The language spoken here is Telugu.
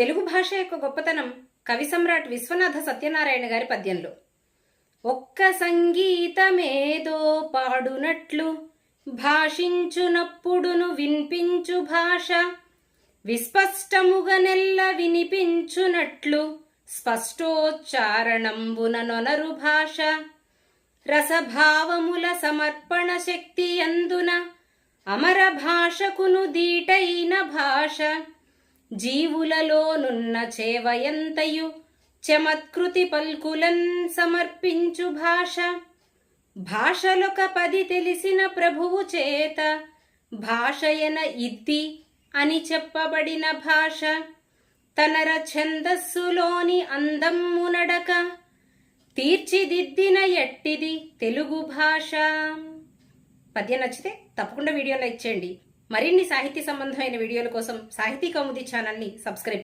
తెలుగు భాష యొక్క గొప్పతనం కవి సమ్రాట్ విశ్వనాథ సత్యనారాయణ గారి పద్యంలో. ఒక్క సంగీతమేదో పాడునట్లు భాషించునప్పుడును వినిపించు భాష, విస్పష్టముగా నెల్ల వినిపించునట్లు స్పష్టోచ్చారణంబున నొనరు భాష. రసభావముల సమర్పణ శక్తి అందున అమర భాషకును దీటైన భాష. జీవులలోనున్న చేవయంతయు చమత్కృతి పల్కులన్ సమర్పించు భాష. భాషలొక 10 తెలిసిన ప్రభువు చేత భాషయన ఇద్ది అని చెప్పబడిన భాష. తనర ఛందస్సులోని అందమ్ము నడక తీర్చిదిద్దిన ఎట్టిది తెలుగు భాష. పద్యం నచ్చితే తప్పకుండా వీడియో లైక్ చేయండి. మరిన్ని సాహితీ సంబంధమైన వీడియోల కోసం సాహితీ కౌముది ఛానల్ని సబ్స్క్రైబ్